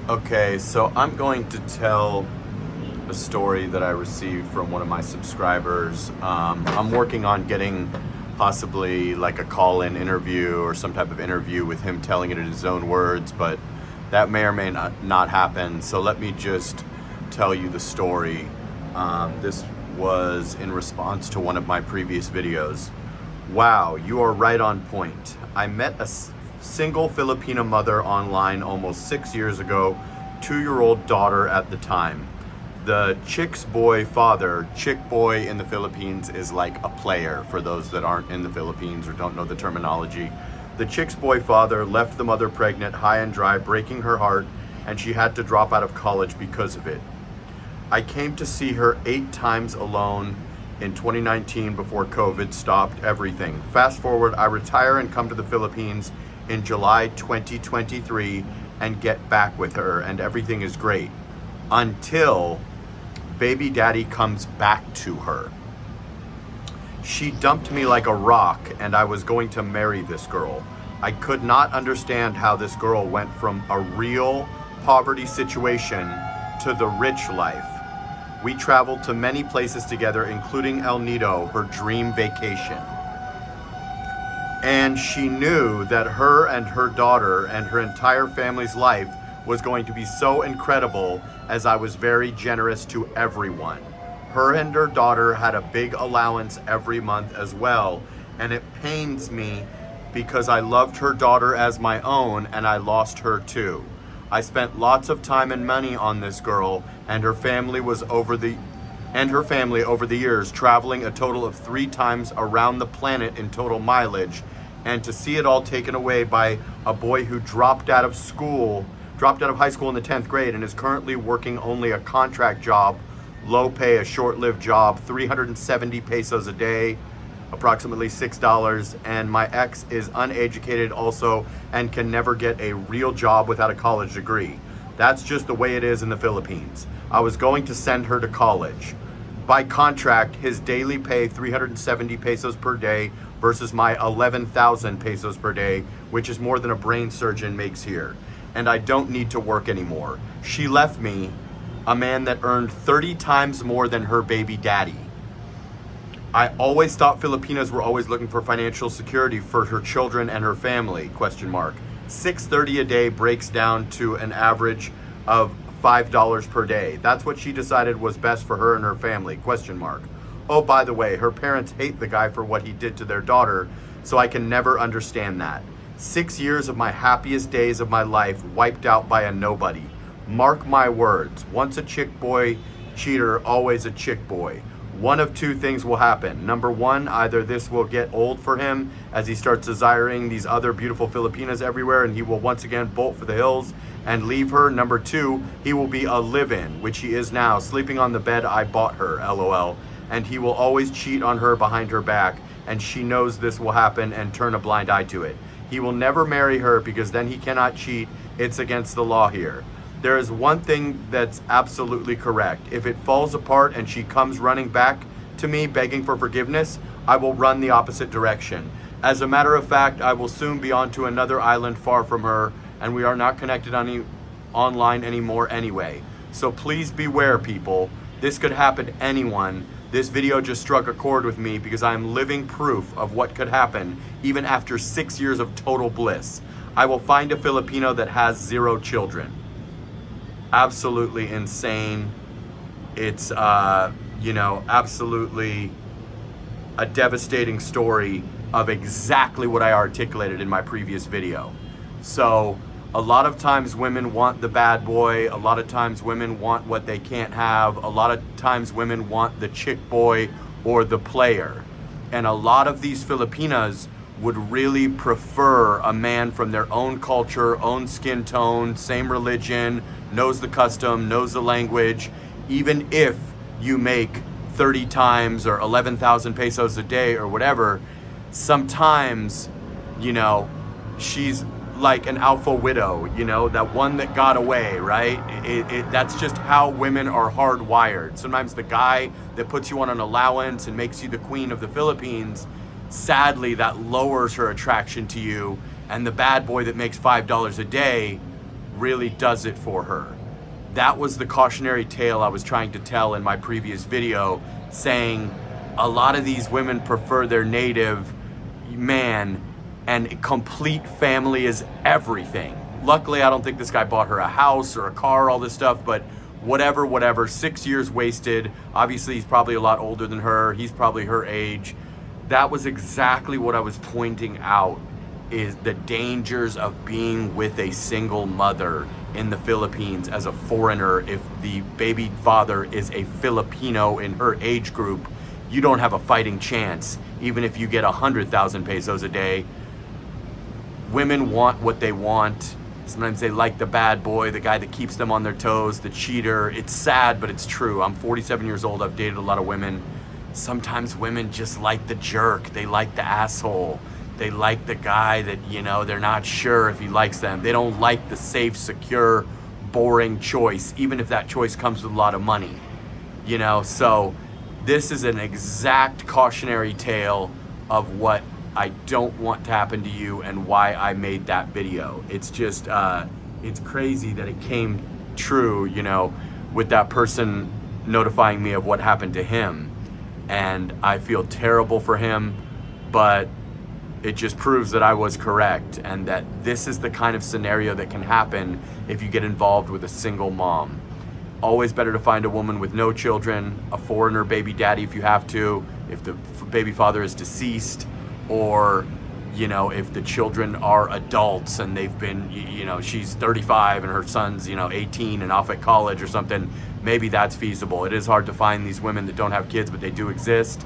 Okay, so I'm going to tell a story that I received from one of my subscribers. I'm working on getting possibly like a call-in interview or some type of interview with him telling it in his own words, but that may or may not happen. So let me just tell you the story. This was in response to one of my previous videos. Wow, you are right on point. I met a single Filipina mother online almost 6 years ago, 2-year-old daughter at the time. The chick's boy father, chick boy in the Philippines is like a player for those that aren't in the Philippines or don't know the terminology. The chick's boy father left the mother pregnant, high and dry, breaking her heart, and she had to drop out of college because of it. I came to see her 8 times alone in 2019 before COVID stopped everything. Fast forward, I retire and come to the Philippines in July 2023 and get back with her, and everything is great until baby daddy comes back to her. She dumped me like a rock, and I was going to marry this girl. I could not understand how this girl went from a real poverty situation to the rich life. We traveled to many places together, including El Nido, her dream vacation. And she knew that her and her daughter and her entire family's life was going to be so incredible, as I was very generous to everyone. Her and her daughter had a big allowance every month as well, and it pains me because I loved her daughter as my own and I lost her too. I spent lots of time and money on this girl and her family over the years, traveling a total of 3 times around the planet in total mileage, and to see it all taken away by a boy who dropped out of high school in the 10th grade and is currently working only a contract job, low pay, a short-lived job, 370 pesos a day, approximately $6, and my ex is uneducated also and can never get a real job without a college degree. That's just the way it is in the Philippines. I was going to send her to college. By contract, his daily pay 370 pesos per day versus my 11,000 pesos per day, which is more than a brain surgeon makes here. And I don't need to work anymore. She left me, a man that earned 30 times more than her baby daddy. I always thought Filipinas were always looking for financial security for her children and her family, ? $6.30 a day breaks down to an average of $5 per day. That's what she decided was best for her and her family, ? Oh, by the way, her parents hate the guy for what he did to their daughter, so I can never understand that. 6 years of my happiest days of my life wiped out by a nobody. Mark my words, once a chick boy cheater, always a chick boy. One of 2 things will happen. Number 1, either this will get old for him as he starts desiring these other beautiful Filipinas everywhere and he will once again bolt for the hills and leave her. Number 2, he will be a live-in, which he is now, sleeping on the bed I bought her, LOL. And he will always cheat on her behind her back, and she knows this will happen and turn a blind eye to it. He will never marry her because then he cannot cheat. It's against the law here. There is one thing that's absolutely correct. If it falls apart and she comes running back to me begging for forgiveness, I will run the opposite direction. As a matter of fact, I will soon be on to another island far from her, and we are not connected online anymore anyway. So please beware, people. This could happen to anyone. This video just struck a chord with me because I am living proof of what could happen even after 6 years of total bliss. I will find a Filipino that has 0 children. Absolutely insane. It's, absolutely a devastating story of exactly what I articulated in my previous video. So a lot of times women want the bad boy. A lot of times women want what they can't have. A lot of times women want the chick boy or the player. And a lot of these Filipinas would really prefer a man from their own culture, own skin tone, same religion, knows the custom, knows the language. Even if you make 30 times or 11,000 pesos a day or whatever, sometimes, she's like an alpha widow, that one that got away, right? That's just how women are hardwired. Sometimes the guy that puts you on an allowance and makes you the queen of the Philippines, sadly, that lowers her attraction to you. And the bad boy that makes $5 a day really does it for her. That was the cautionary tale I was trying to tell in my previous video, saying a lot of these women prefer their native man, and complete family is everything. Luckily, I don't think this guy bought her a house or a car, all this stuff, but whatever, 6 years wasted. Obviously, he's probably a lot older than her. He's probably her age. That was exactly what I was pointing out, is the dangers of being with a single mother in the Philippines as a foreigner. If the baby father is a Filipino in her age group, you don't have a fighting chance, even if you get 100,000 pesos a day. Women want what they want. Sometimes they like the bad boy, the guy that keeps them on their toes, the cheater. It's sad, but it's true. I'm 47 years old. I've dated a lot of women. Sometimes women just like the jerk. They like the asshole. They like the guy that, you know, they're not sure if he likes them. They don't like the safe, secure, boring choice, even if that choice comes with a lot of money. You know, so this is an exact cautionary tale of what I don't want to happen to you and why I made that video. It's just, it's crazy that it came true, you know, with that person notifying me of what happened to him. And I feel terrible for him, but it just proves that I was correct, and that this is the kind of scenario that can happen if you get involved with a single mom. Always better to find a woman with no children, a foreigner baby daddy if you have to, if the baby father is deceased, or, you know, if the children are adults and they've been, you know, she's 35 and her son's, you know, 18 and off at college or something. Maybe that's feasible. It is hard to find these women that don't have kids, but they do exist.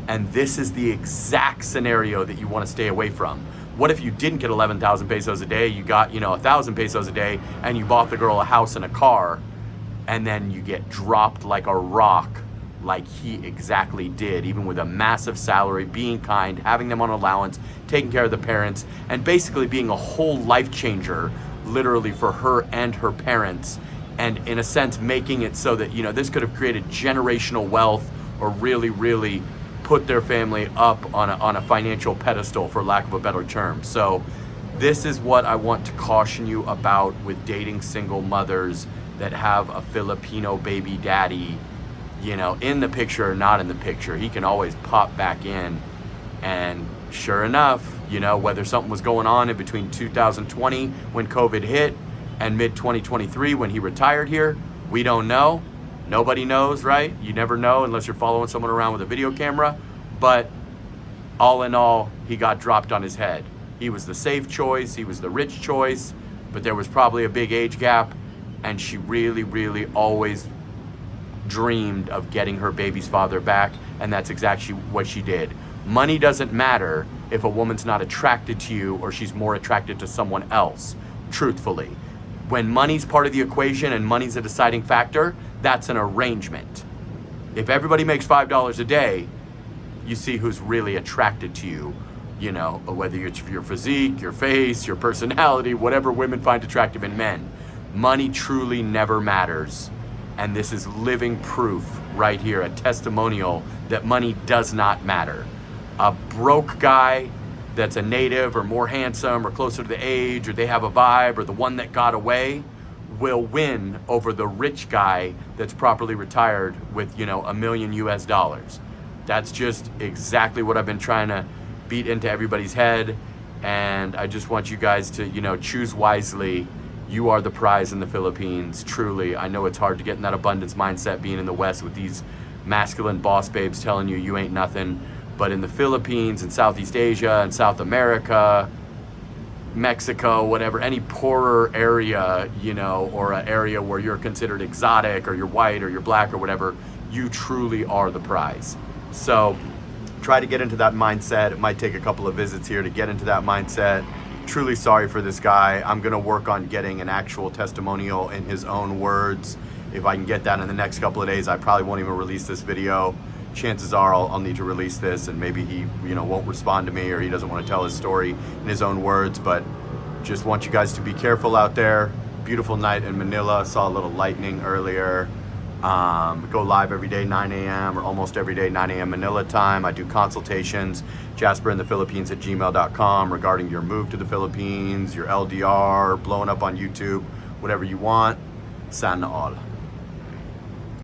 And this is the exact scenario that you want to stay away from. What if you didn't get 11,000 pesos a day, you got, you know, 1,000 pesos a day, and you bought the girl a house and a car, and then you get dropped like a rock, like he exactly did, even with a massive salary, being kind, having them on allowance, taking care of the parents, and basically being a whole life changer, literally, for her and her parents. And in a sense, making it so that, you know, this could have created generational wealth, or really, really put their family up on a financial pedestal, for lack of a better term. So this is what I want to caution you about with dating single mothers that have a Filipino baby daddy, you know, in the picture or not in the picture. He can always pop back in. And sure enough, you know, whether something was going on in between 2020 when COVID hit and mid 2023 when he retired here, we don't know. Nobody knows, right? You never know unless you're following someone around with a video camera. But all in all, he got dropped on his head. He was the safe choice. He was the rich choice. But there was probably a big age gap. And she really, really always dreamed of getting her baby's father back. And that's exactly what she did. Money doesn't matter if a woman's not attracted to you, or she's more attracted to someone else, truthfully. When money's part of the equation and money's a deciding factor, that's an arrangement. If everybody makes $5 a day, you see who's really attracted to you, you know, whether it's your physique, your face, your personality, whatever women find attractive in men. Money truly never matters. And this is living proof right here, a testimonial that money does not matter. A broke guy that's a native or more handsome or closer to the age, or they have a vibe, or the one that got away, will win over the rich guy that's properly retired with, you know, $1 million US. That's just exactly what I've been trying to beat into everybody's head. And I just want you guys to, you know, choose wisely. You are the prize in the Philippines, truly. I know it's hard to get in that abundance mindset being in the West with these masculine boss babes telling you you ain't nothing. But in the Philippines and Southeast Asia and South America, Mexico, whatever, any poorer area, you know, or an area where you're considered exotic, or you're white or you're black or whatever, you truly are the prize. So try to get into that mindset. It might take a couple of visits here to get into that mindset. Truly sorry for this guy. I'm gonna work on getting an actual testimonial in his own words. If I can get that in the next couple of days, I probably won't even release this video. Chances are I'll need to release this, and maybe he, you know, won't respond to me, or he doesn't want to tell his story in his own words. But just want you guys to be careful out there. Beautiful night in Manila. Saw a little lightning earlier. Go live every day 9 a.m. or almost every day 9 a.m. Manila time. I do consultations, jasperinthephilippines@gmail.com, regarding your move to the Philippines, your LDR, blowing up on YouTube, whatever you want. Sana all.